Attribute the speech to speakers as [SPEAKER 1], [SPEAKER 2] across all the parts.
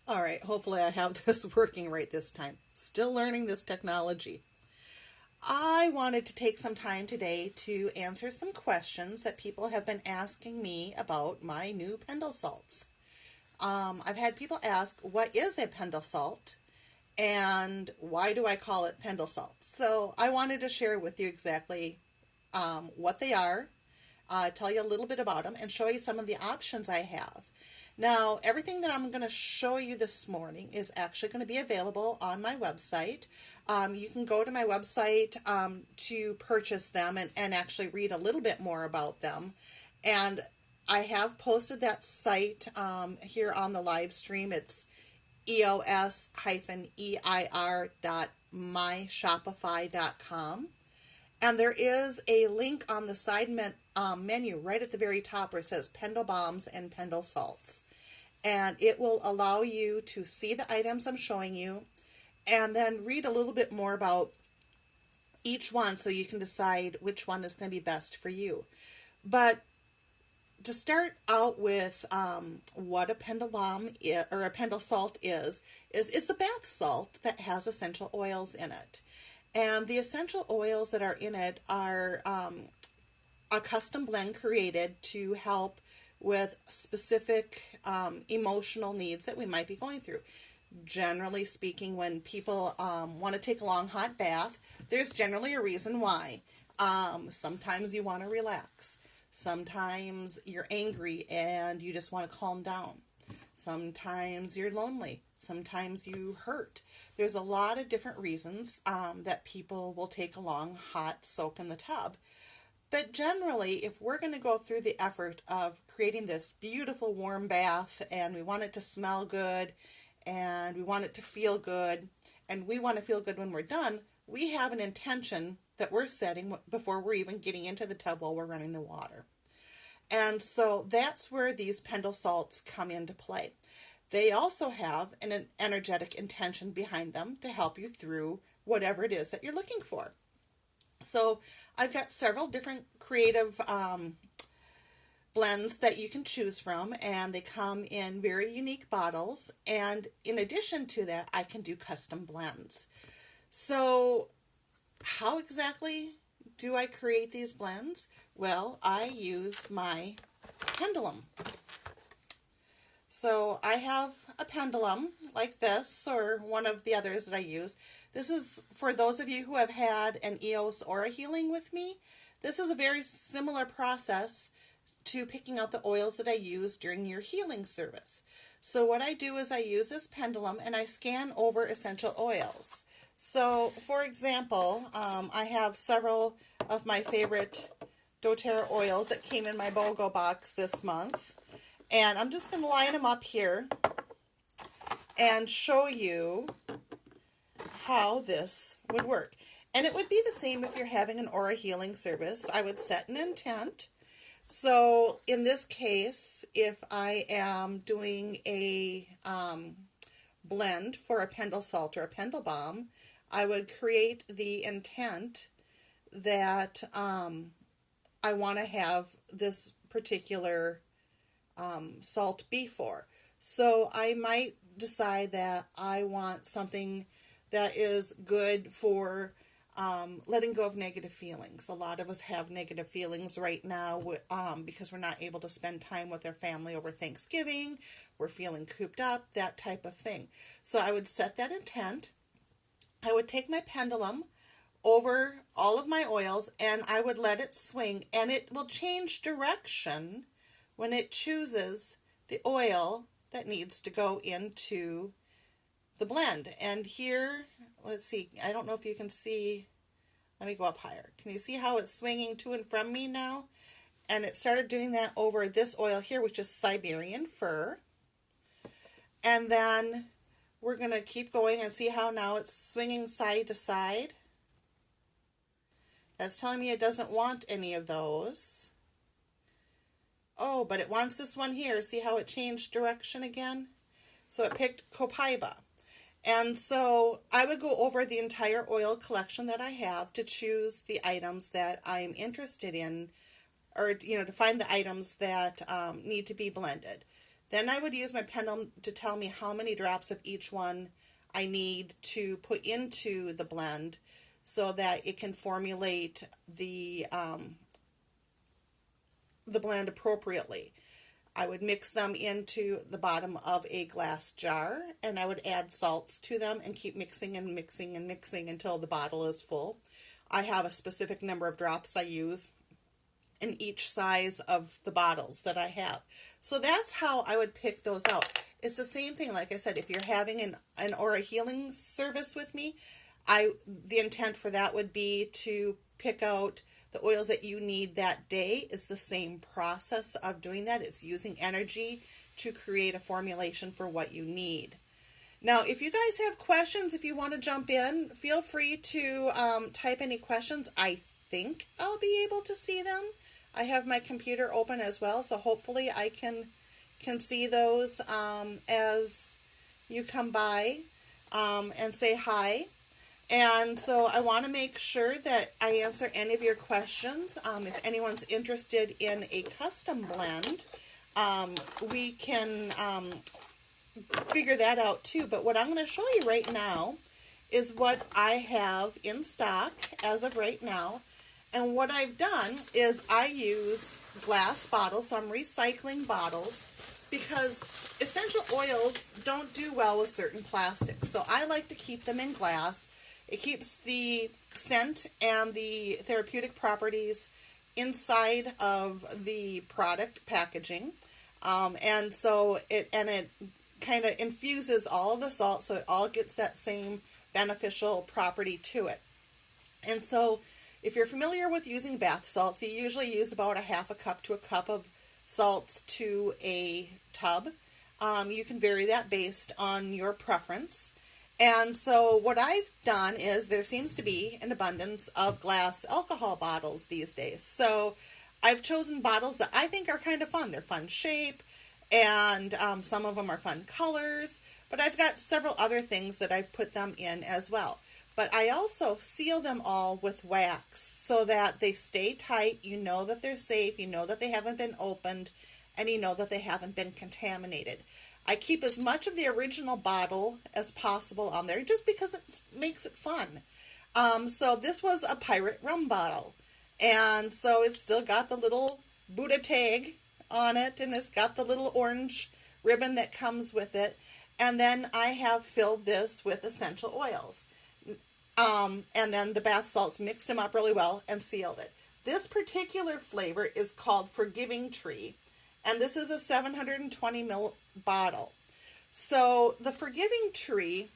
[SPEAKER 1] All right, hopefully I have this working right this time. Still learning this technology. I wanted to take some time today to answer some questions that people have been asking me about my new PendulSalts. I've had people ask, what is a PendulSalt and why do I call it PendulSalts? So I wanted to share with you exactly what they are, tell you a little bit about them, and show you some of the options I have. Now, everything that I'm going to show you this morning is actually going to be available on my website. You can go to my website to purchase them and actually read a little bit more about them. And I have posted that site here on the live stream. It's eos-eir.myshopify.com. And there is a link on the side menu right at the very top where it says Pendul Bombs and PendulSalts. And it will allow you to see the items I'm showing you and then read a little bit more about each one so you can decide which one is going to be best for you. But to start out with what a Pendul Bomb is, or a PendulSalt is it's a bath salt that has essential oils in it. And the essential oils that are in it are a custom blend created to help with specific emotional needs that we might be going through. Generally speaking, when people want to take a long hot bath, there's generally a reason why. Sometimes you want to relax. Sometimes you're angry and you just want to calm down. Sometimes you're lonely. Sometimes you hurt. There's a lot of different reasons that people will take a long hot soak in the tub. But generally, if we're going to go through the effort of creating this beautiful warm bath and we want it to smell good and we want it to feel good and we want to feel good when we're done, we have an intention that we're setting before we're even getting into the tub while we're running the water. And so that's where these PendulSalts come into play. They also have an energetic intention behind them to help you through whatever it is that you're looking for. So I've got several different creative blends that you can choose from, and they come in very unique bottles. And in addition to that, I can do custom blends. So how exactly do I create these blends? Well, I use my pendulum. So I have a pendulum like this, or one of the others that I use. This is for those of you who have had an EOS aura healing with me. This is a very similar process to picking out the oils that I use during your healing service. So what I do is I use this pendulum and I scan over essential oils. So for example, I have several of my favorite doTERRA oils that came in my BOGO box this month. And I'm just going to line them up here and show you how this would work. And it would be the same if you're having an aura healing service. I would set an intent. So in this case, if I am doing a blend for a PendulSalt or a Pendul Bomb, I would create the intent that I want to have this particular salt be for. So I might decide that I want something that is good for letting go of negative feelings. A lot of us have negative feelings right now because we're not able to spend time with our family over Thanksgiving. We're feeling cooped up, that type of thing. So I would set that intent. I would take my pendulum over all of my oils and I would let it swing, and it will change direction when it chooses the oil that needs to go into the blend. And here, let's see, I don't know if you can see, let me go up higher. Can you see how it's swinging to and from me now? And it started doing that over this oil here, which is Siberian fir. And then we're going to keep going and see how now it's swinging side to side. That's telling me it doesn't want any of those. Oh, but it wants this one here. See how it changed direction again? So it picked Copaiba. And so I would go over the entire oil collection that I have to choose the items that I'm interested in, or to find the items that need to be blended. Then I would use my pendulum to tell me how many drops of each one I need to put into the blend so that it can formulate the blend appropriately. I would mix them into the bottom of a glass jar, and I would add salts to them and keep mixing and mixing and mixing until the bottle is full. I have a specific number of drops I use in each size of the bottles that I have. So that's how I would pick those out. It's the same thing, like I said, if you're having an aura healing service with me, the intent for that would be to pick out the oils that you need that day. Is the same process of doing that. It's using energy to create a formulation for what you need. Now, if you guys have questions, if you want to jump in, feel free to type any questions. I think I'll be able to see them. I have my computer open as well, so hopefully I can see those as you come by and say hi. And so I want to make sure that I answer any of your questions. If anyone's interested in a custom blend, we can figure that out too. But what I'm going to show you right now is what I have in stock as of right now. And what I've done is I use glass bottles, so I'm recycling bottles because essential oils don't do well with certain plastics. So I like to keep them in glass. It keeps the scent and the therapeutic properties inside of the product packaging. And so it kind of infuses all of the salt so it all gets that same beneficial property to it. And so if you're familiar with using bath salts, you usually use about a half a cup to a cup of salts to a tub. You can vary that based on your preference. And so what I've done is there seems to be an abundance of glass alcohol bottles these days. So I've chosen bottles that I think are kind of fun. They're fun shape, and some of them are fun colors. But I've got several other things that I've put them in as well. But I also seal them all with wax so that they stay tight. You know that they're safe. You know that they haven't been opened. And you know that they haven't been contaminated. I keep as much of the original bottle as possible on there just because it makes it fun. So this was a pirate rum bottle. And so it's still got the little Buddha tag on it. And it's got the little orange ribbon that comes with it. And then I have filled this with essential oils. And then the bath salts, mixed them up really well and sealed it. This particular flavor is called Forgiving Tree. And this is a 720 ml bottle. So the Forgiving Tree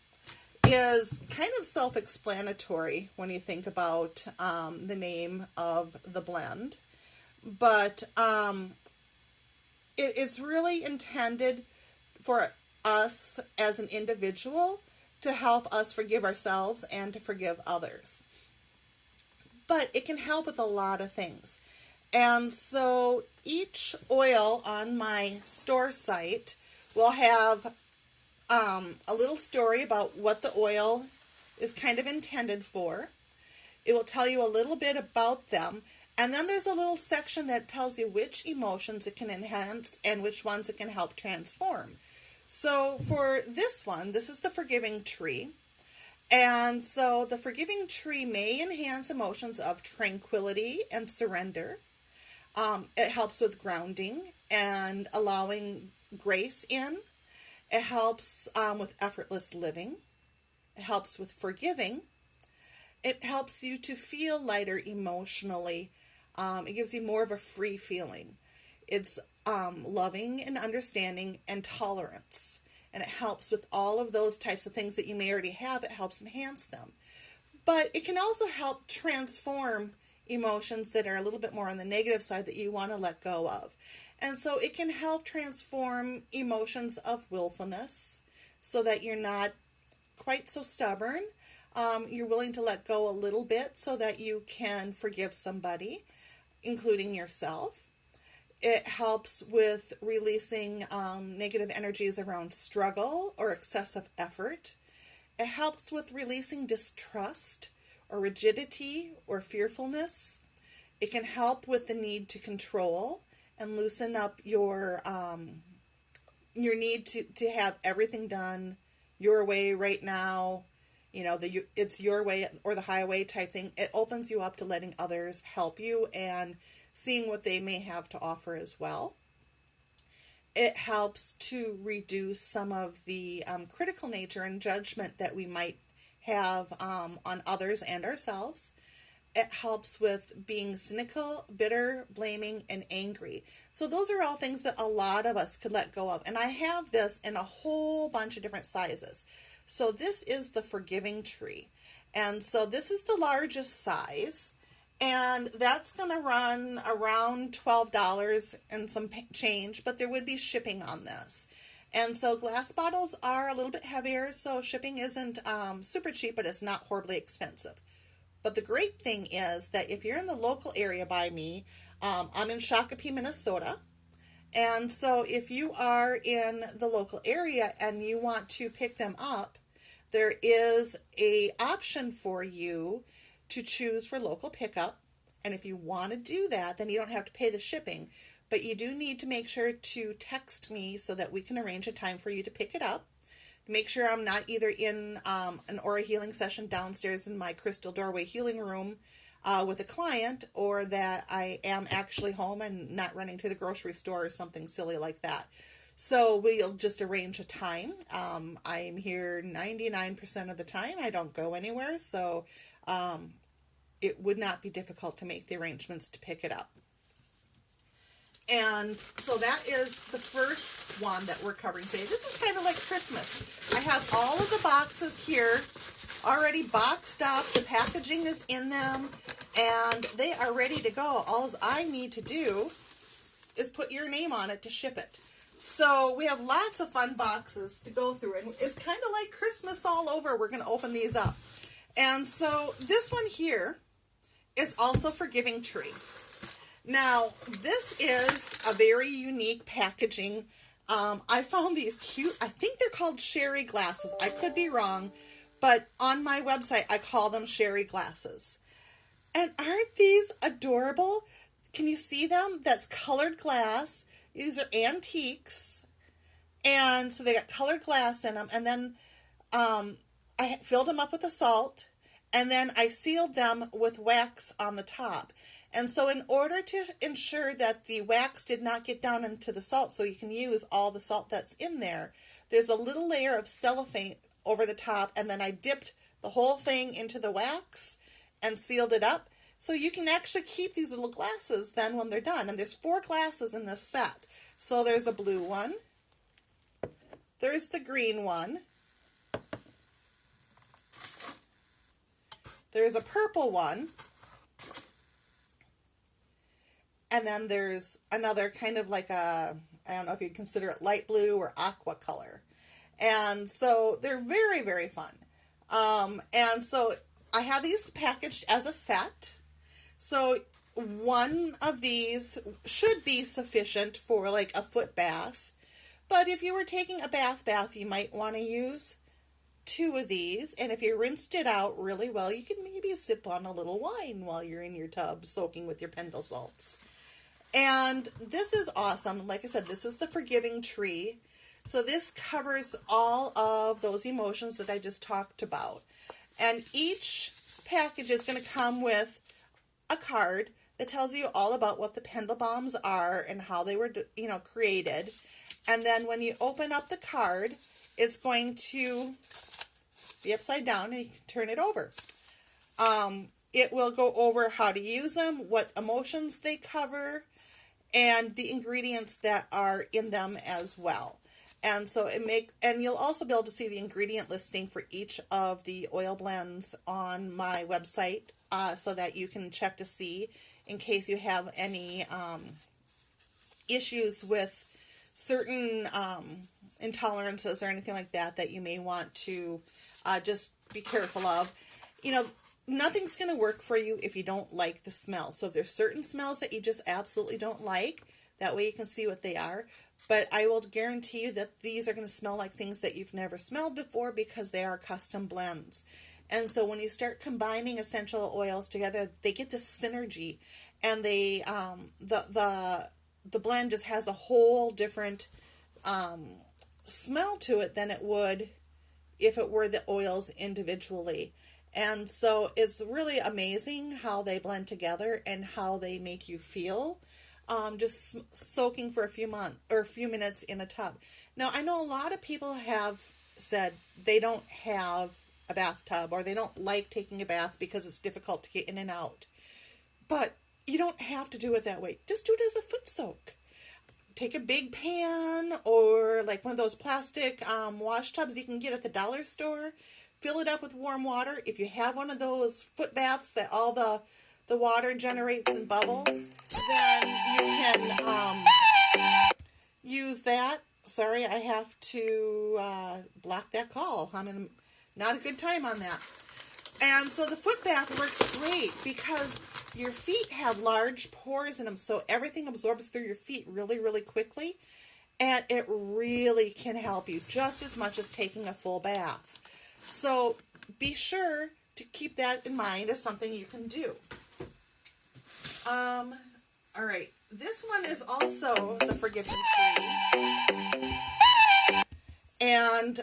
[SPEAKER 1] is kind of self-explanatory when you think about the name of the blend. But it's really intended for us as an individual to help us forgive ourselves and to forgive others. But it can help with a lot of things. And so each oil on my store site will have a little story about what the oil is kind of intended for. It will tell you a little bit about them. And then there's a little section that tells you which emotions it can enhance and which ones it can help transform. So for this one, this is the Forgiving Tree. And so the Forgiving Tree may enhance emotions of tranquility and surrender. It helps with grounding and allowing grace in. It helps with effortless living. It helps with forgiving. It helps you to feel lighter emotionally. It gives you more of a free feeling. It's loving and understanding and tolerance. And it helps with all of those types of things that you may already have. It helps enhance them. But it can also help transform emotions that are a little bit more on the negative side that you want to let go of. And so it can help transform emotions of willfulness so that you're not quite so stubborn. You're willing to let go a little bit so that you can forgive somebody, including yourself. It helps with releasing negative energies around struggle or excessive effort. It helps with releasing distrust or rigidity or fearfulness. It can help with the need to control and loosen up your your need to have everything done your way right now, it's your way or the highway type thing, it opens you up to letting others help you and seeing what they may have to offer as well. It helps to reduce some of the critical nature and judgment that we might have on others and ourselves. It helps with being cynical, bitter, blaming, and angry. So those are all things that a lot of us could let go of. And I have this in a whole bunch of different sizes. So this is the forgiving tree. And so this is the largest size. And that's going to run around $12 and some change, but there would be shipping on this. And so glass bottles are a little bit heavier, so shipping isn't super cheap, but it's not horribly expensive. But the great thing is that if you're in the local area by me, I'm in Shakopee, Minnesota. And so if you are in the local area and you want to pick them up, there is a option for you to choose for local pickup. And if you want to do that, then you don't have to pay the shipping. But you do need to make sure to text me so that we can arrange a time for you to pick it up. Make sure I'm not either in an aura healing session downstairs in my crystal doorway healing room with a client, or that I am actually home and not running to the grocery store or something silly like that. So we'll just arrange a time. I'm here 99% of the time. I don't go anywhere, so it would not be difficult to make the arrangements to pick it up. And so that is the first one that we're covering today. This is kind of like Christmas. I have all of the boxes here already boxed up. The packaging is in them, and they are ready to go. All I need to do is put your name on it to ship it. So we have lots of fun boxes to go through, and it's kind of like Christmas all over. We're going to open these up. And so this one here is also Forgiving Tree. Now, this is a very unique packaging. I found these cute, I think they're called sherry glasses. I could be wrong, but on my website, I call them sherry glasses. And aren't these adorable? Can you see them? That's colored glass. These are antiques. And so they got colored glass in them. And then I filled them up with the salt. And then I sealed them with wax on the top. And so in order to ensure that the wax did not get down into the salt, so you can use all the salt that's in there, there's a little layer of cellophane over the top, and then I dipped the whole thing into the wax and sealed it up. So you can actually keep these little glasses then when they're done. And there's 4 glasses in this set. So there's a blue one. There's the green one. There's a purple one. And then there's another kind of like a, I don't know if you'd consider it light blue or aqua color. And so they're very, very fun. And so I have these packaged as a set. So one of these should be sufficient for like a foot bath. But if you were taking a bath, you might want to use 2 of these. And if you rinsed it out really well, you can maybe sip on a little wine while you're in your tub soaking with your PendulSalts. And this is awesome. Like I said, this is the Forgiving Tree. So this covers all of those emotions that I just talked about. And each package is going to come with a card that tells you all about what the pendle bombs are and how they were, created. And then when you open up the card, it's going to be upside down and you can turn it over. It will go over how to use them, what emotions they cover, and the ingredients that are in them as well. And so and you'll also be able to see the ingredient listing for each of the oil blends on my website, so that you can check to see in case you have any issues with certain intolerances or anything like that you may want to just be careful of. Nothing's going to work for you if you don't like the smell. So if there's certain smells that you just absolutely don't like, that way you can see what they are. But I will guarantee you that these are going to smell like things that you've never smelled before because they are custom blends. And so when you start combining essential oils together, they get this synergy, and they the blend just has a whole different smell to it than it would if it were the oils individually. And so it's really amazing how they blend together and how they make you feel. Just soaking for a few minutes in a tub. Now, I know a lot of people have said they don't have a bathtub or they don't like taking a bath because it's difficult to get in and out. But you don't have to do it that way. Just do it as a foot soak. Take a big pan or like one of those plastic wash tubs you can get at the dollar store. Fill it up with warm water. If you have one of those foot baths that all the water generates in bubbles, then you can use that. Sorry, I have to block that call. I'm in not a good time on that. And so the foot bath works great because your feet have large pores in them, so everything absorbs through your feet really, really quickly. And it really can help you just as much as taking a full bath. So be sure to keep that in mind as something you can do. All right, this one is also the Forgiving Tree, and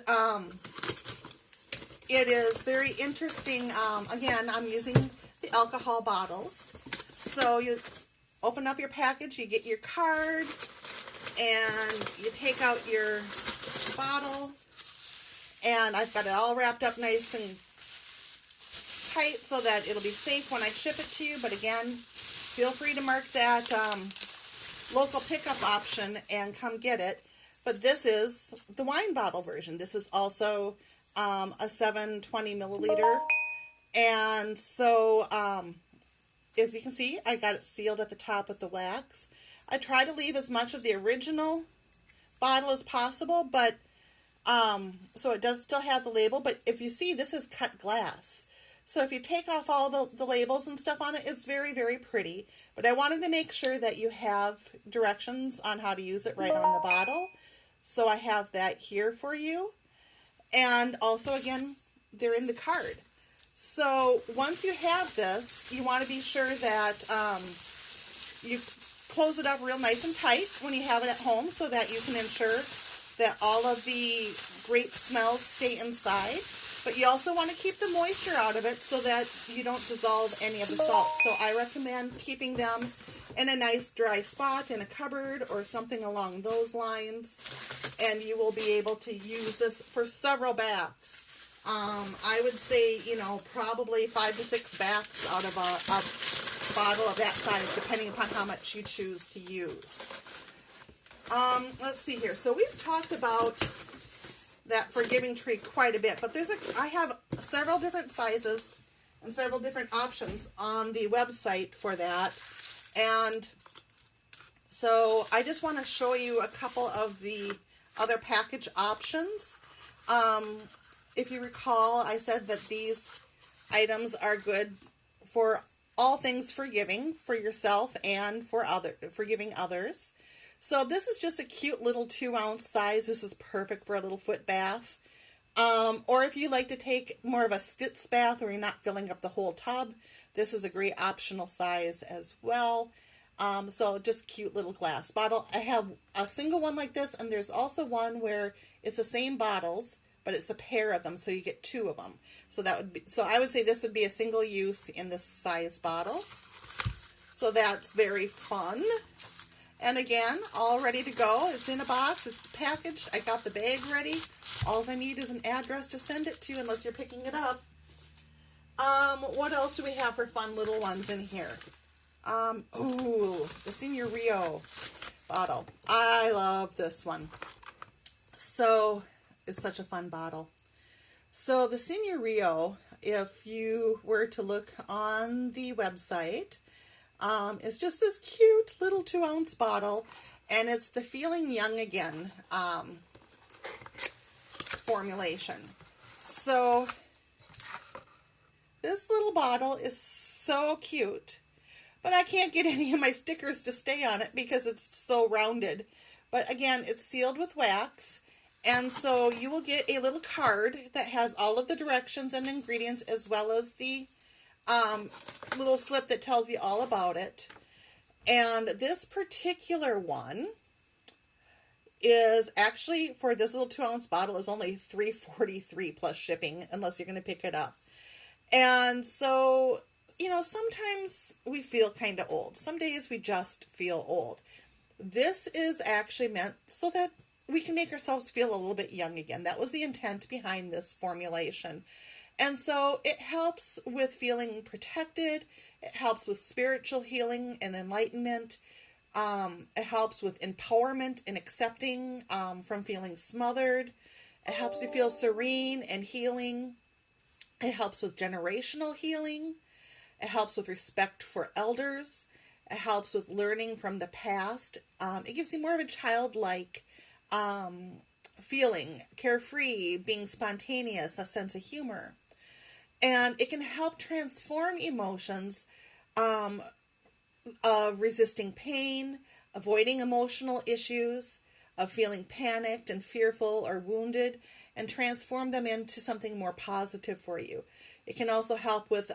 [SPEAKER 1] it is very interesting. Again, I'm using the alcohol bottles. So you open up your package, you get your card, and you take out your bottle, and I've got it all wrapped up nice and tight so that it'll be safe when I ship it to you. But again, feel free to mark that local pickup option and come get it. But this is the wine bottle version. This is also a 720 milliliter. And so, as you can see, I got it sealed at the top with the wax. I try to leave as much of the original bottle as possible, but so it does still have the label. But if you see, this is cut glass. So if you take off all the labels and stuff on it, it's very, very pretty. But I wanted to make sure that you have directions on how to use it right on the bottle. So I have that here for you. And also, again, they're in the card. So once you have this, you want to be sure that you close it up real nice and tight when you have it at home so that you can ensure that all of the great smells stay inside. But you also want to keep the moisture out of it so that you don't dissolve any of the salt. So I recommend keeping them in a nice dry spot in a cupboard or something along those lines. And you will be able to use this for several baths. I would say, probably 5 to 6 baths out of a bottle of that size, depending upon how much you choose to use. Let's see here. So we've talked about that Forgiving Tree quite a bit, but I have several different sizes and several different options on the website for that. And so I just want to show you a couple of the other package options. If you recall, I said that these items are good for all things forgiving, for yourself and for forgiving others. So this is just a cute little 2-ounce size. This is perfect for a little foot bath. Or if you like to take more of a stitz bath or you're not filling up the whole tub, this is a great optional size as well. So just cute little glass bottle. I have a single one like this, and there's also one where it's the same bottles, but it's a pair of them, so you get 2 of them. So I would say this would be a single use in this size bottle. So that's very fun. And again, all ready to go. It's in a box. It's packaged. I got the bag ready. All I need is an address to send it to, unless you're picking it up. What else do we have for fun little ones in here? Ooh, the Senior Rio bottle. I love this one. So, it's such a fun bottle. So, the Senior Rio, if you were to look on the website, it's just this cute little 2-ounce bottle, and it's the Feeling Young Again formulation. So this little bottle is so cute, but I can't get any of my stickers to stay on it because it's so rounded. But again, it's sealed with wax, and so you will get a little card that has all of the directions and ingredients, as well as the little slip that tells you all about it. And this particular one is actually, for this little 2-ounce bottle, is only $3.43 plus shipping, unless you're going to pick it up. And so, sometimes we feel kind of old. Some days we just feel old. This is actually meant so that we can make ourselves feel a little bit young again. That was the intent behind this formulation. And so it helps with feeling protected. It helps with spiritual healing and enlightenment. It helps with empowerment and accepting from feeling smothered. It helps you feel serene and healing. It helps with generational healing. It helps with respect for elders. It helps with learning from the past. It gives you more of a childlike feeling, carefree, being spontaneous, a sense of humor. And it can help transform emotions of resisting pain, avoiding emotional issues, of feeling panicked and fearful or wounded, and transform them into something more positive for you. It can also help with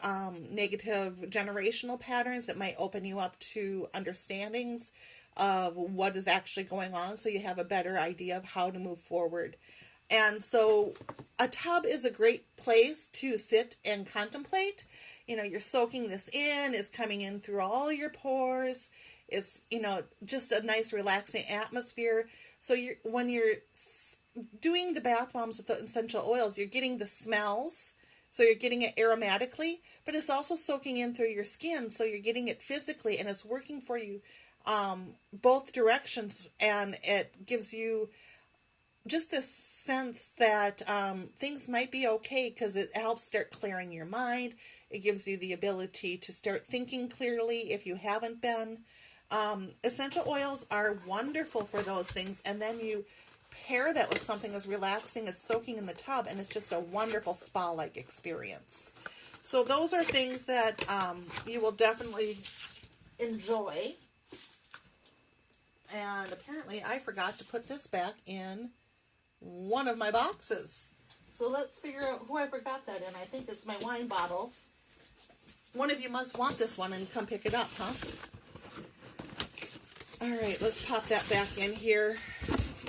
[SPEAKER 1] negative generational patterns that might open you up to understandings of what is actually going on, so you have a better idea of how to move forward. And so a tub is a great place to sit and contemplate. You're soaking this in, it's coming in through all your pores. It's, just a nice relaxing atmosphere. So when you're doing the bath bombs with the essential oils, you're getting the smells. So you're getting it aromatically, but it's also soaking in through your skin. So you're getting it physically, and it's working for you both directions. And it gives you just this sense that things might be okay, because it helps start clearing your mind. It gives you the ability to start thinking clearly if you haven't been. Essential oils are wonderful for those things, and then you pair that with something as relaxing as soaking in the tub, and it's just a wonderful spa-like experience. So those are things that you will definitely enjoy. And apparently I forgot to put this back in one of my boxes. So let's figure out who I forgot that in. I think it's my wine bottle. One of you must want this one and come pick it up, huh? Alright, let's pop that back in here.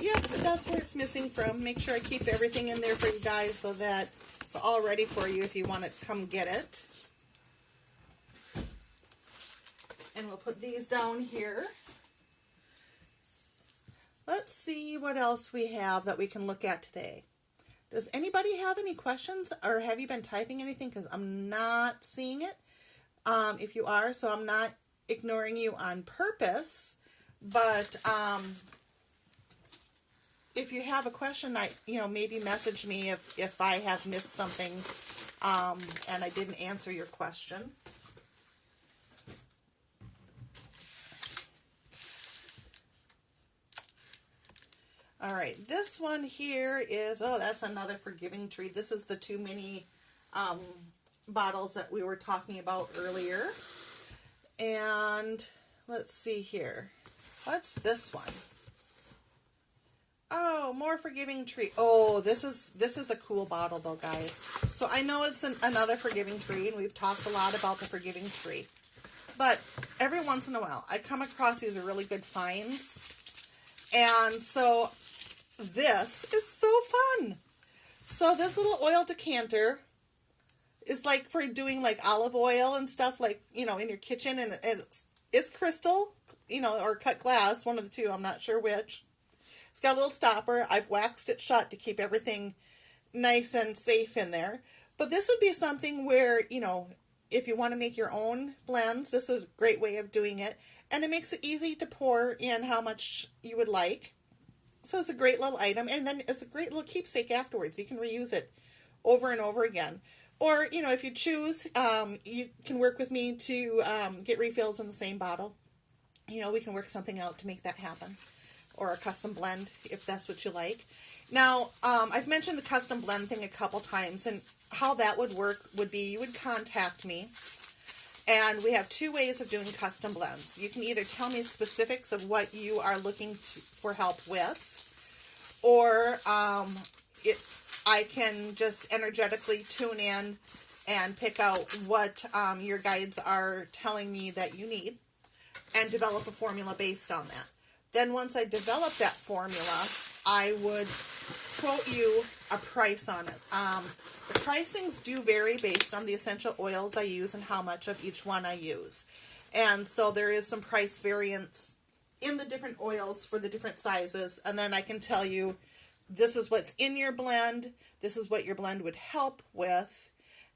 [SPEAKER 1] Yep, that's where it's missing from. Make sure I keep everything in there for you guys so that it's all ready for you if you want to come get it. And we'll put these down here. Let's see what else we have that we can look at today. Does anybody have any questions, or have you been typing anything? Because I'm not seeing it. If you are, so I'm not ignoring you on purpose. But if you have a question, maybe message me if I have missed something and I didn't answer your question. All right, this one here is, that's another forgiving tree. This is the 2 mini bottles that we were talking about earlier. And let's see here. What's this one? Oh, more forgiving tree. Oh, this is a cool bottle though, guys. So I know it's another forgiving tree, and we've talked a lot about the forgiving tree. But every once in a while, I come across these really good finds. And so this is so fun. So this little oil decanter is like for doing like olive oil and stuff, like, in your kitchen, and it's crystal, or cut glass, one of the two, I'm not sure which. It's got a little stopper. I've waxed it shut to keep everything nice and safe in there. But this would be something where, if you want to make your own blends, this is a great way of doing it. And it makes it easy to pour in how much you would like. So it's a great little item, and then it's a great little keepsake afterwards. You can reuse it over and over again. Or, if you choose, you can work with me to get refills in the same bottle. We can work something out to make that happen. Or a custom blend, if that's what you like. Now, I've mentioned the custom blend thing a couple times, and how that would work would be you would contact me, and we have 2 ways of doing custom blends. You can either tell me specifics of what you are looking for help with, or I can just energetically tune in and pick out what your guides are telling me that you need, and develop a formula based on that. Then once I developed that formula, I would quote you a price on it. The pricings do vary based on the essential oils I use and how much of each one I use. And so there is some price variance in the different oils for the different sizes. And then I can tell you, this is what's in your blend. This is what your blend would help with.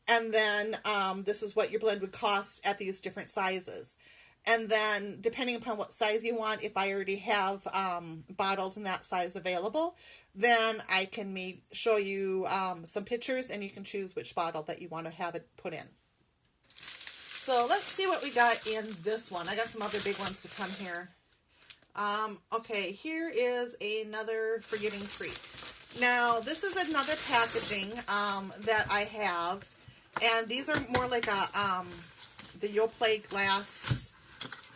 [SPEAKER 1] And then this is what your blend would cost at these different sizes. And then depending upon what size you want, if I already have bottles in that size available, then I can show you some pictures and you can choose which bottle that you want to have it put in. So let's see what we got in this one. I got some other big ones to come here. Okay, here is another Forgiving Tree. Now, this is another packaging that I have, and these are more like the Yoplait glass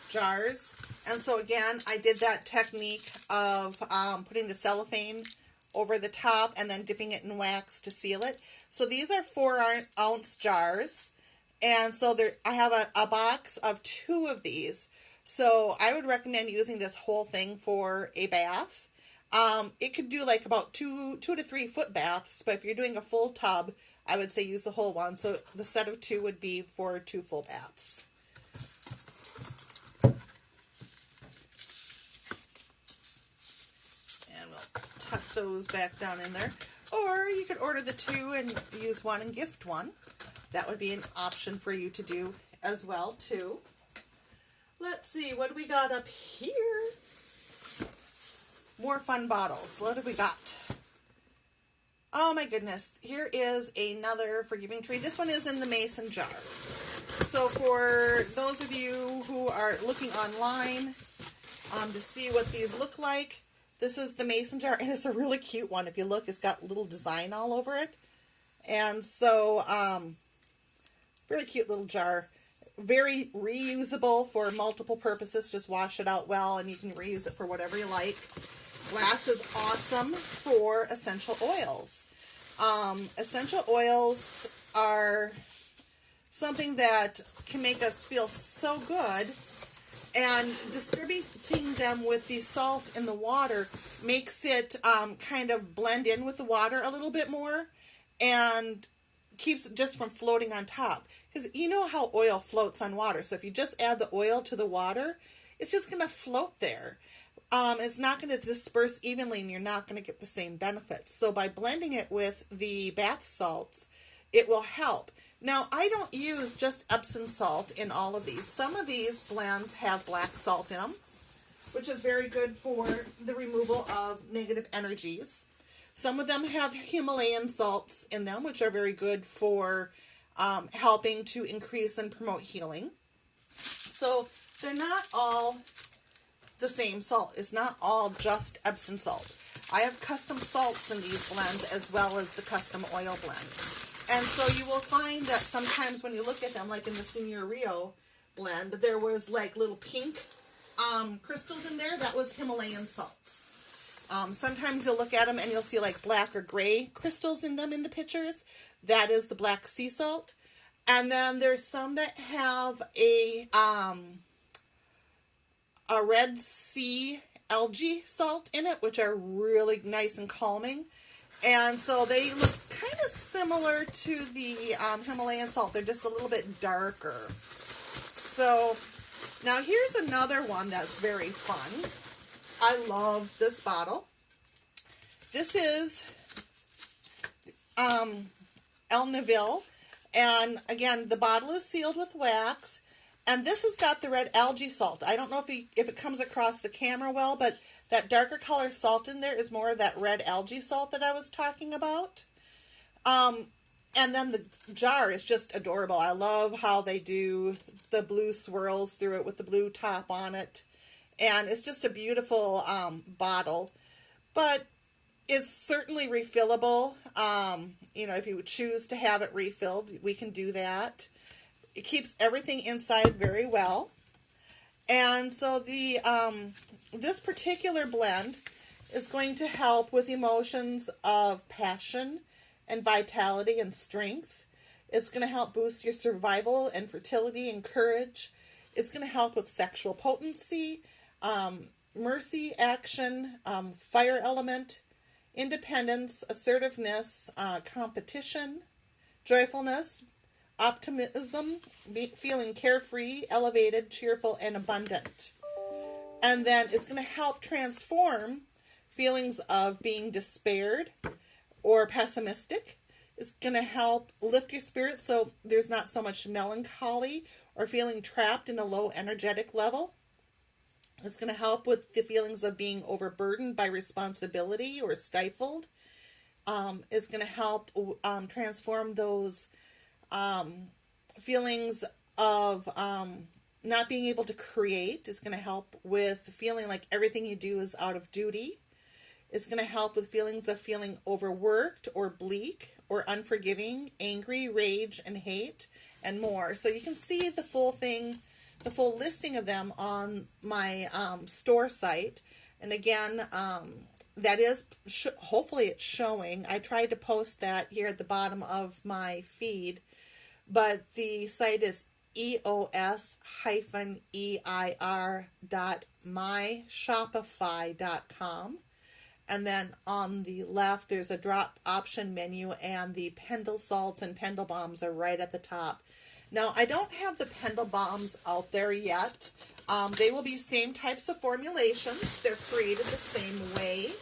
[SPEAKER 1] jars. And so again, I did that technique of putting the cellophane over the top and then dipping it in wax to seal it. So these are 4-ounce jars, and so I have a box of 2 of these. So I would recommend using this whole thing for a bath. It could do like about 2 to 3 foot baths, but if you're doing a full tub, I would say use the whole one. So the set of 2 would be for 2 full baths. And we'll tuck those back down in there. Or you could order the 2 and use one and gift one. That would be an option for you to do as well too. Let's see, what do we got up here? More fun bottles. What have we got? Oh my goodness. Here is another Forgiving Tree. This one is in the mason jar. So for those of you who are looking online to see what these look like, this is the mason jar, and it's a really cute one. If you look, it's got little design all over it. And so, very cute little jar. Very reusable for multiple purposes. Just wash it out well and you can reuse it for whatever you like. Glass is awesome for essential oils. Essential oils are something that can make us feel so good, and distributing them with the salt in the water makes it kind of blend in with the water a little bit more and keeps it just from floating on top. Because you know how oil floats on water. So if you just add the oil to the water, it's just going to float there. It's not going to disperse evenly and you're not going to get the same benefits. So by blending it with the bath salts, it will help. Now, I don't use just Epsom salt in all of these. Some of these blends have black salt in them, which is very good for the removal of negative energies. Some of them have Himalayan salts in them, which are very good for helping to increase and promote healing. So they're not all the same salt. It's not all just Epsom salt. I have custom salts in these blends as well as the custom oil blend. And so you will find that sometimes when you look at them, like in the Senior Rio blend, there was like little pink crystals in there. That was Himalayan salts. Sometimes you'll look at them and you'll see like black or gray crystals in them in the pictures. That is the black sea salt. And then there's some that have a red sea algae salt in it, which are really nice and calming. And so they look kind of similar to the Himalayan salt. They're just a little bit darker. So now here's another one that's very fun. I love this bottle. This is El Neville, and again, the bottle is sealed with wax, and this has got the red algae salt. I don't know if it comes across the camera well, but that darker color salt in there is more of that red algae salt that I was talking about. And then the jar is just adorable. I love how they do the blue swirls through it with the blue top on it. And it's just a beautiful bottle, but it's certainly refillable. If you would choose to have it refilled, we can do that. It keeps everything inside very well. And so this particular blend is going to help with emotions of passion and vitality and strength. It's going to help boost your survival and fertility and courage. It's going to help with sexual potency. mercy, action, fire element, independence, assertiveness, competition, joyfulness, optimism, feeling carefree, elevated, cheerful, and abundant. And then it's going to help transform feelings of being despaired or pessimistic. It's going to help lift your spirits so there's not so much melancholy or feeling trapped in a low energetic level. It's going to help with the feelings of being overburdened by responsibility or stifled. It's going to help transform those feelings of not being able to create. It's going to help with feeling like everything you do is out of duty. It's going to help with feelings of feeling overworked or bleak or unforgiving, angry, rage, and hate, and more. So you can see the full thing, the full listing of them on my store site. And again, that is, hopefully it's showing. I tried to post that here at the bottom of my feed, but the site is eos-eir.myshopify.com. And then on the left, there's a drop option menu, and the PendulSalts and PendulBombs are right at the top. Now, I don't have the PendulBombs out there yet. They will be same types of formulations. They're created the same way.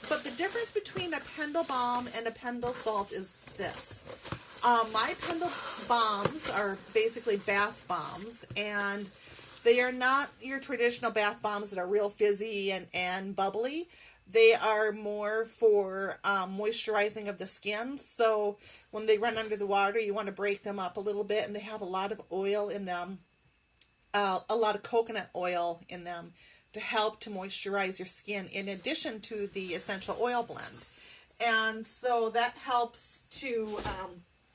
[SPEAKER 1] But the difference between a PendulBomb and a PendulSalt is this. My PendulBombs are basically bath bombs, and they are not your traditional bath bombs that are real fizzy and bubbly. They are more for moisturizing of the skin. So when they run under the water, you want to break them up a little bit, and they have a lot of oil in them, a lot of coconut oil in them to help to moisturize your skin in addition to the essential oil blend. And so that helps to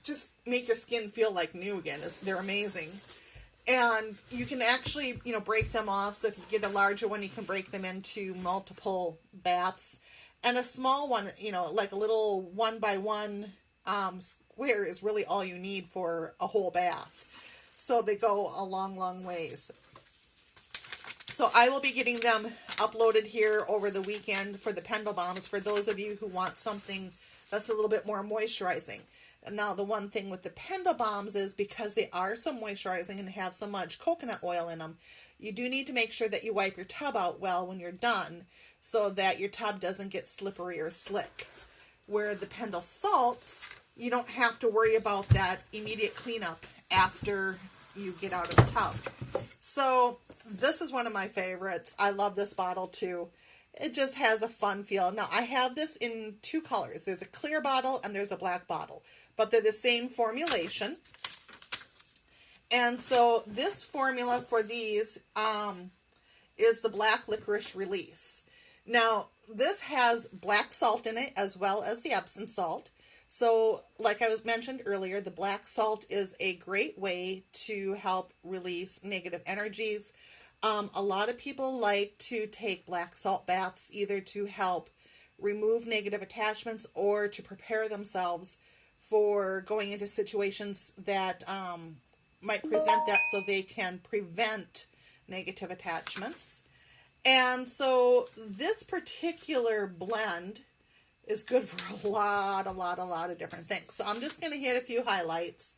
[SPEAKER 1] just make your skin feel like new again. They're amazing. And you can actually, break them off. So if you get a larger one, you can break them into multiple baths. And a small one, like a little 1x1 square is really all you need for a whole bath. So they go a long, long ways. So I will be getting them uploaded here over the weekend for the PendulBombs for those of you who want something that's a little bit more moisturizing. And now the one thing with the PendulBombs is because they are so moisturizing and have so much coconut oil in them, you do need to make sure that you wipe your tub out well when you're done so that your tub doesn't get slippery or slick. Where the PendulSalts, you don't have to worry about that immediate cleanup after you get out of the tub. So this is one of my favorites. I love this bottle too. It just has a fun feel. Now, I have this in two colors. There's a clear bottle and there's a black bottle, but they're the same formulation. And so this formula for these is the black licorice release. Now, this has black salt in it as well as the Epsom salt. So, like I was mentioned earlier, the black salt is a great way to help release negative energies. A lot of people like to take black salt baths either to help remove negative attachments or to prepare themselves for going into situations that might present that so they can prevent negative attachments. And so this particular blend is good for a lot of different things. So I'm just going to hit a few highlights.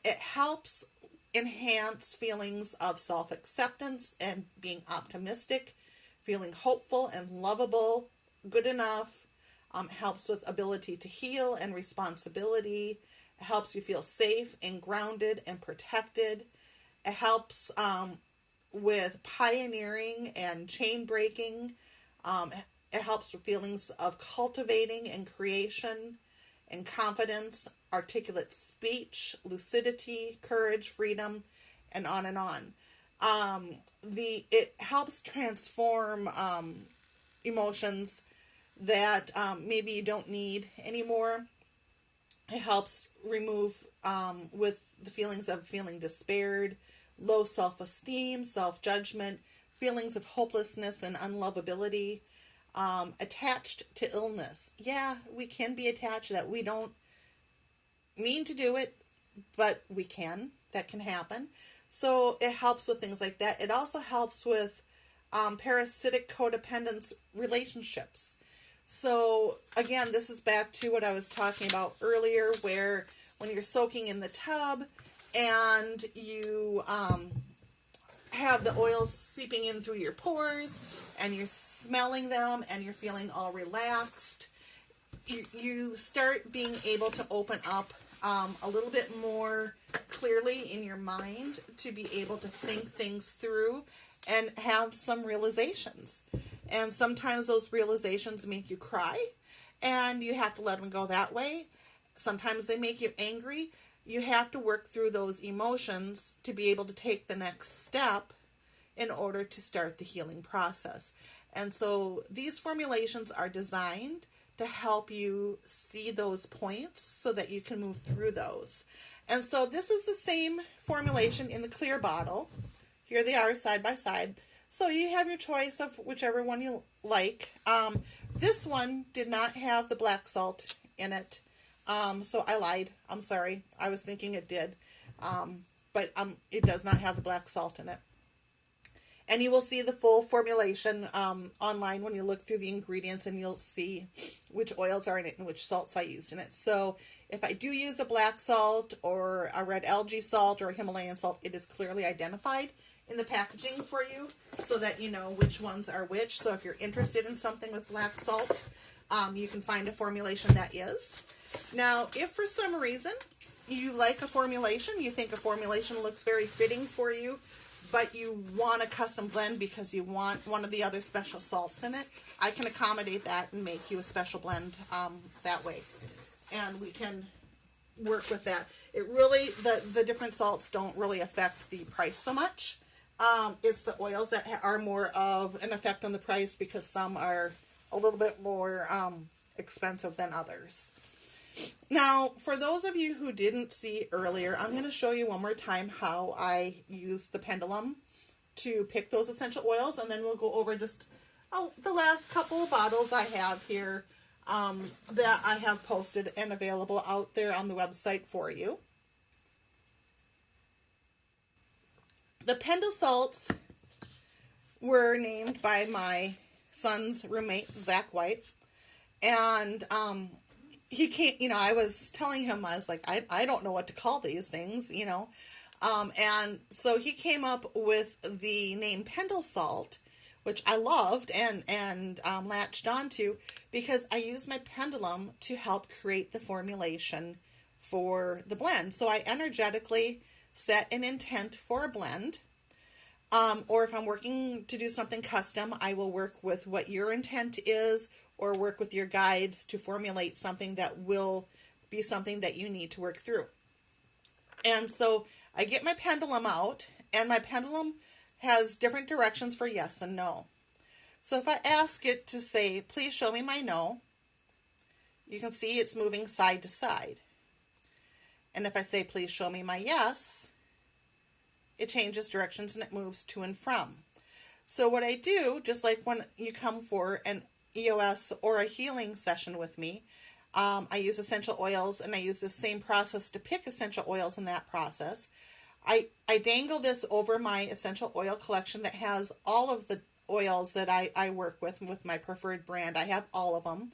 [SPEAKER 1] It helps enhance feelings of self-acceptance and being optimistic, feeling hopeful and lovable, good enough. Helps with ability to heal and responsibility. It helps you feel safe and grounded and protected. It helps with pioneering and chain breaking. It helps with feelings of cultivating and creation and confidence, articulate speech, lucidity, courage, freedom, and on and on. It helps transform emotions that maybe you don't need anymore. It helps remove with the feelings of feeling despaired, low self-esteem, self-judgment, feelings of hopelessness and unlovability, attached to illness. Yeah, we can be attached to that. We don't mean to do it, but we can. That can happen. So it helps with things like that. It also helps with parasitic codependence relationships. So again, this is back to what I was talking about earlier, where when you're soaking in the tub and you have the oils seeping in through your pores and you're smelling them and you're feeling all relaxed, you start being able to open up a little bit more clearly in your mind to be able to think things through and have some realizations. And sometimes those realizations make you cry, and you have to let them go that way. Sometimes they make you angry. You have to work through those emotions to be able to take the next step in order to start the healing process. And so these formulations are designed to help you see those points so that you can move through those. And so this is the same formulation in the clear bottle. Here they are side by side. So you have your choice of whichever one you like. This one did not have the black salt in it. So I lied. I'm sorry. I was thinking it did. But it does not have the black salt in it. And you will see the full formulation online when you look through the ingredients, and you'll see which oils are in it and which salts I used in it. So if I do use a black salt or a red algae salt or a Himalayan salt, it is clearly identified in the packaging for you so that you know which ones are which. So if you're interested in something with black salt, you can find a formulation that is. Now, if for some reason you like a formulation, you think a formulation looks very fitting for you, but you want a custom blend because you want one of the other special salts in it, I can accommodate that and make you a special blend that way. And we can work with that. It really, the different salts don't really affect the price so much. It's the oils that are more of an effect on the price because some are a little bit more expensive than others. Now, for those of you who didn't see earlier, I'm going to show you one more time how I use the pendulum to pick those essential oils, and then we'll go over just the last couple of bottles I have here that I have posted and available out there on the website for you. The PendulSalts were named by my son's roommate, Zach White, and he can't, I was telling him, I was like, I don't know what to call these things, and so he came up with the name PendulSalt, which I loved and latched onto because I use my pendulum to help create the formulation for the blend. So I energetically set an intent for a blend, or if I'm working to do something custom, I will work with what your intent is or work with your guides to formulate something that will be something that you need to work through. And so I get my pendulum out, and my pendulum has different directions for yes and no. So if I ask it to say, please show me my no, you can see it's moving side to side. And if I say, please show me my yes, it changes directions and it moves to and from. So what I do, just like when you come for an EOS or a healing session with me, I use essential oils, and I use the same process to pick essential oils in that process. I dangle this over my essential oil collection that has all of the oils that I work with my preferred brand. I have all of them,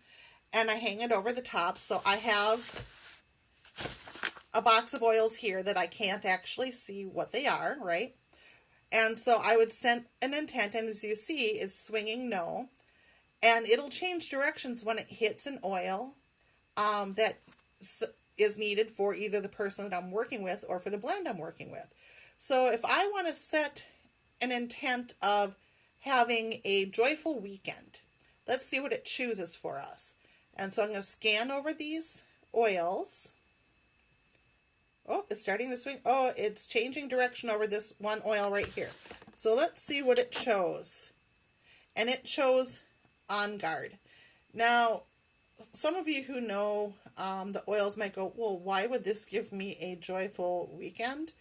[SPEAKER 1] and I hang it over the top. So I have a box of oils here that I can't actually see what they are, right? And so I would set an intent, and as you see, it's swinging no. And it'll change directions when it hits an oil that is needed for either the person that I'm working with or for the blend I'm working with. So if I want to set an intent of having a joyful weekend, let's see what it chooses for us. And so I'm going to scan over these oils. Oh, it's starting to swing. Oh, it's changing direction over this one oil right here. So let's see what it chose. And it chose On Guard. Now, some of you who know the oils might go, well, why would this give me a joyful weekend?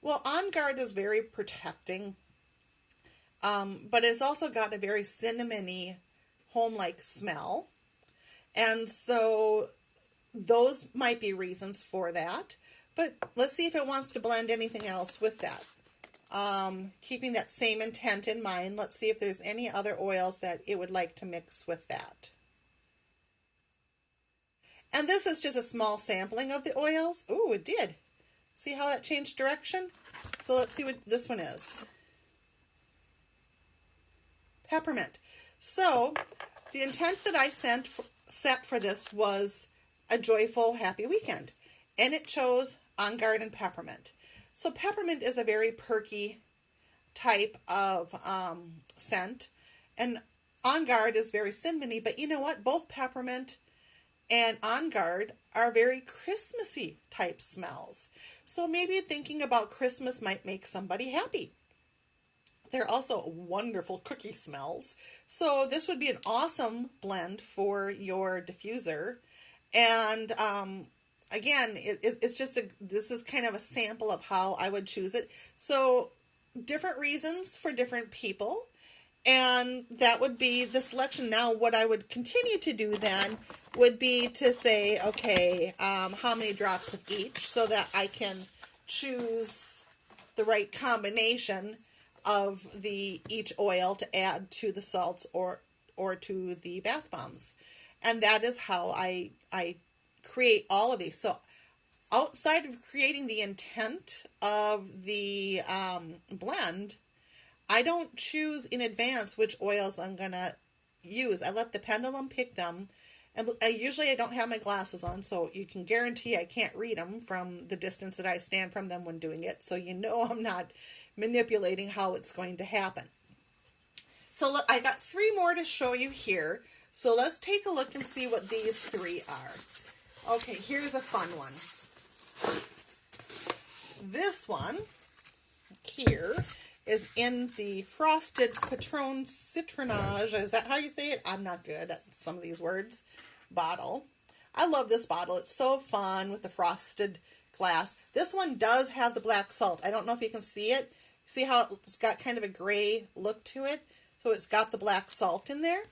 [SPEAKER 1] Well, On Guard is very protecting, but it's also got a very cinnamony, home-like smell. And so those might be reasons for that. But let's see if it wants to blend anything else with that. keeping that same intent in mind. Let's see if there's any other oils that it would like to mix with that. And this is just a small sampling of the oils. Ooh, it did. See how that changed direction? So let's see what this one is. Peppermint. So the intent that I set for this was a joyful, happy weekend. And it chose On Guard and Peppermint. So peppermint is a very perky type of scent. And On Guard is very cinnamony. But you know what? Both peppermint and On Guard are very Christmassy type smells. So maybe thinking about Christmas might make somebody happy. They're also wonderful cookie smells. So this would be an awesome blend for your diffuser. And again, it's just this is kind of a sample of how I would choose it. So different reasons for different people. And that would be the selection. Now, what I would continue to do then would be to say, okay, how many drops of each, so that I can choose the right combination of each oil to add to the salts or to the bath bombs. And that is how I create all of these. So outside of creating the intent of the blend, I don't choose in advance which oils I'm going to use. I let the pendulum pick them. And usually I don't have my glasses on, so you can guarantee I can't read them from the distance that I stand from them when doing it. So you know I'm not manipulating how it's going to happen. So look, I got 3 more to show you here. So let's take a look and see what these 3 are. Okay, here's a fun one. This one here is in the Frosted Patron Citronage. Is that how you say it? I'm not good at some of these words. Bottle. I love this bottle. It's so fun with the frosted glass. This one does have the black salt. I don't know if you can see it. See how it's got kind of a gray look to it? So it's got the black salt in there.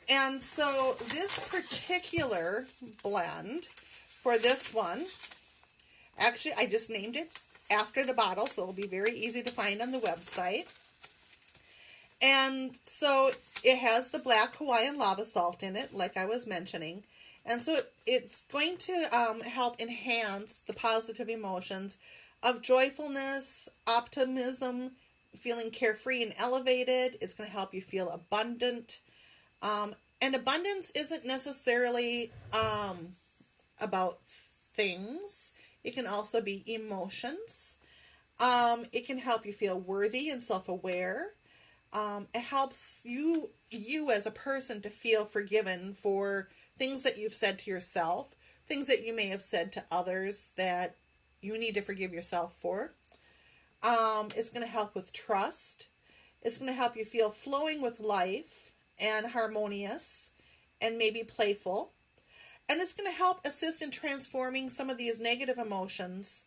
[SPEAKER 1] And so this particular blend for this one, actually I just named it after the bottle, so it'll be very easy to find on the website. And so it has the black Hawaiian lava salt in it, like I was mentioning. And so it's going to help enhance the positive emotions of joyfulness, optimism, feeling carefree and elevated. It's going to help you feel abundant. And abundance isn't necessarily about things. It can also be emotions. It can help you feel worthy and self-aware. It helps you as a person to feel forgiven for things that you've said to yourself, things that you may have said to others that you need to forgive yourself for. It's going to help with trust. It's going to help you feel flowing with life and harmonious and maybe playful. And it's going to help assist in transforming some of these negative emotions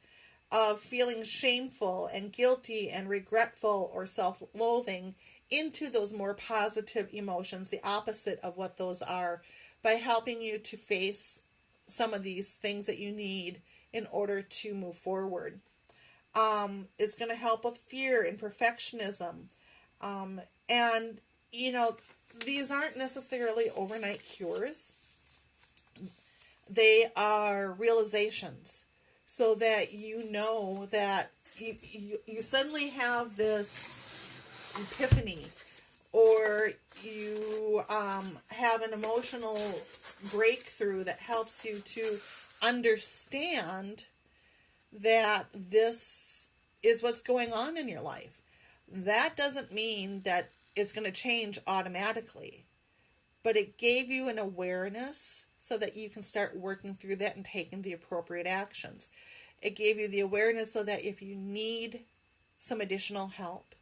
[SPEAKER 1] of feeling shameful and guilty and regretful or self-loathing into those more positive emotions, the opposite of what those are, by helping you to face some of these things that you need in order to move forward. It's going to help with fear and perfectionism. And, you know, these aren't necessarily overnight cures. They are realizations, so that you know that you suddenly have this epiphany, or you have an emotional breakthrough that helps you to understand that this is what's going on in your life. That doesn't mean that it's going to change automatically, but it gave you an awareness so that you can start working through that and taking the appropriate actions. It gave you the awareness so that if you need some additional help,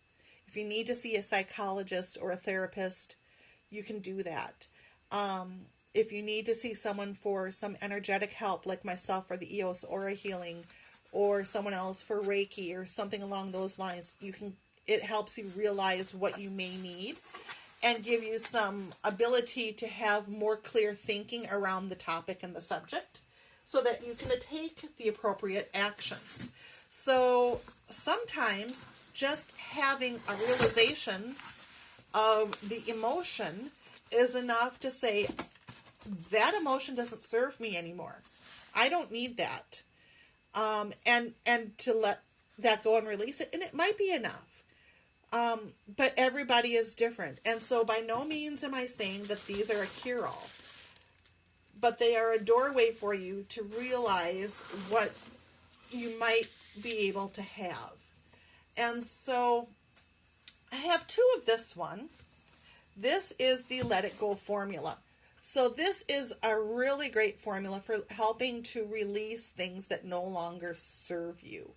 [SPEAKER 1] if you need to see a psychologist or a therapist, you can do that. If you need to see someone for some energetic help, like myself for the EOS aura healing, or someone else for Reiki or something along those lines, it helps you realize what you may need and give you some ability to have more clear thinking around the topic and the subject so that you can take the appropriate actions. So sometimes just having a realization of the emotion is enough to say, that emotion doesn't serve me anymore. I don't need that. And to let that go and release it. And it might be enough. But everybody is different. And so by no means am I saying that these are a cure-all. But they are a doorway for you to realize what you might be able to have. And so I have two of this one. This is the Let It Go formula. So this is a really great formula for helping to release things that no longer serve you.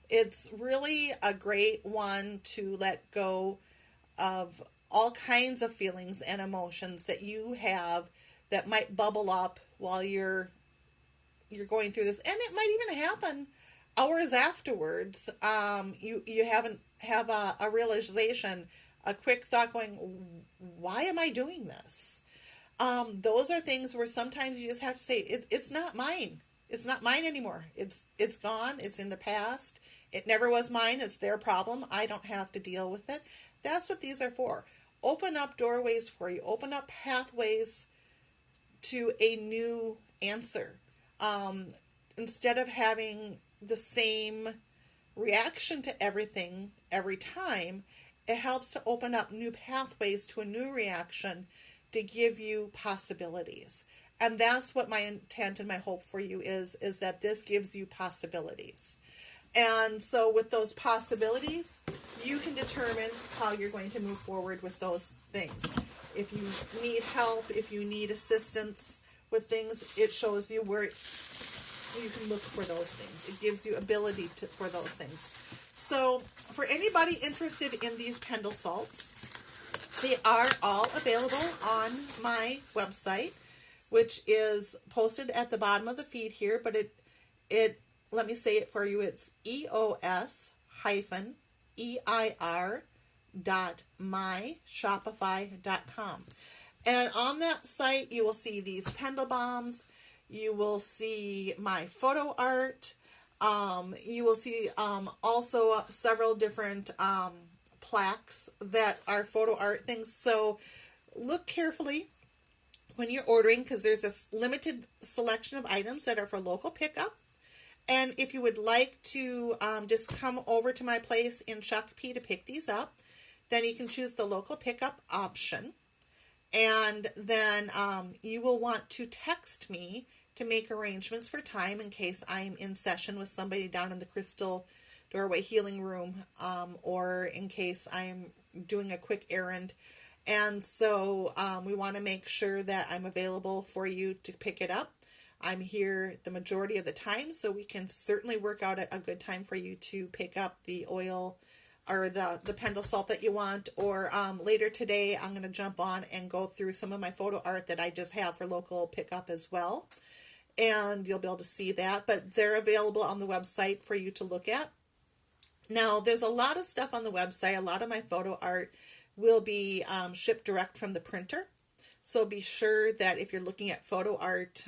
[SPEAKER 1] It's really a great one to let go of all kinds of feelings and emotions that you have that might bubble up while you're going through this. And it might even happen hours afterwards. You haven't have a realization, a quick thought going, why am I doing this? Those are things where sometimes you just have to say, it's not mine. It's not mine anymore. It's gone. It's in the past. It never was mine. It's their problem. I don't have to deal with it. That's what these are for. Open up doorways for you. Open up pathways to a new answer. Instead of having the same reaction to everything every time, it helps to open up new pathways to a new reaction to give you possibilities. And that's what my intent and my hope for you is that this gives you possibilities. And so with those possibilities, you can determine how you're going to move forward with those things. If you need help, if you need assistance with things, it shows you where you can look for those things. It gives you ability for those things. So for anybody interested in these PendulSalts, they are all available on my website, which is posted at the bottom of the feed here, but it let me say it for you. It's eos-eir.myshopify.com. And on that site, you will see these pendle bombs. You will see my photo art. You will see also several different plaques that are photo art things. So look carefully when you're ordering, because there's a limited selection of items that are for local pickup. And if you would like to just come over to my place in Shakopee to pick these up, then you can choose the local pickup option. And then you will want to text me to make arrangements for time in case I'm in session with somebody down in the Crystal Doorway Healing Room, or in case I'm doing a quick errand. And so we want to make sure that I'm available for you to pick it up. I'm here the majority of the time, so we can certainly work out a good time for you to pick up the oil or the PendulSalt that you want. Or later today, I'm going to jump on and go through some of my photo art that I just have for local pickup as well. And you'll be able to see that, but they're available on the website for you to look at. Now, there's a lot of stuff on the website. A lot of my photo art will be shipped direct from the printer. So be sure that if you're looking at photo art,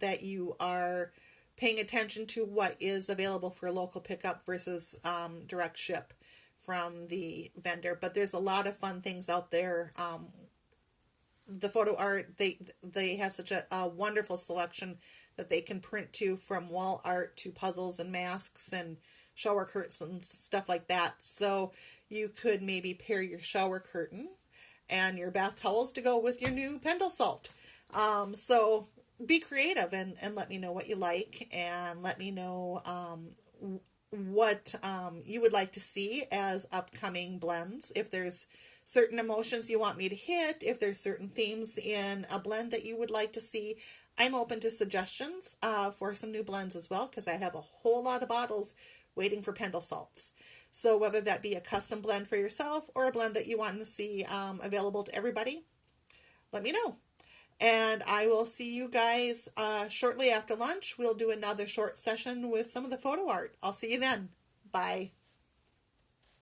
[SPEAKER 1] that you are paying attention to what is available for local pickup versus direct ship from the vendor. But there's a lot of fun things out there. The photo art, they have such a wonderful selection that they can print to, from wall art to puzzles and masks and shower curtains and stuff like that. So you could maybe pair your shower curtain and your bath towels to go with your new PendulSalt. So be creative and let me know what you like, and let me know what you would like to see as upcoming blends. If there's certain emotions you want me to hit, if there's certain themes in a blend that you would like to see, I'm open to suggestions for some new blends as well, because I have a whole lot of bottles waiting for PendulSalts. So whether that be a custom blend for yourself or a blend that you want to see available to everybody, let me know. And I will see you guys shortly after lunch. We'll do another short session with some of the photo art. I'll see you then. Bye.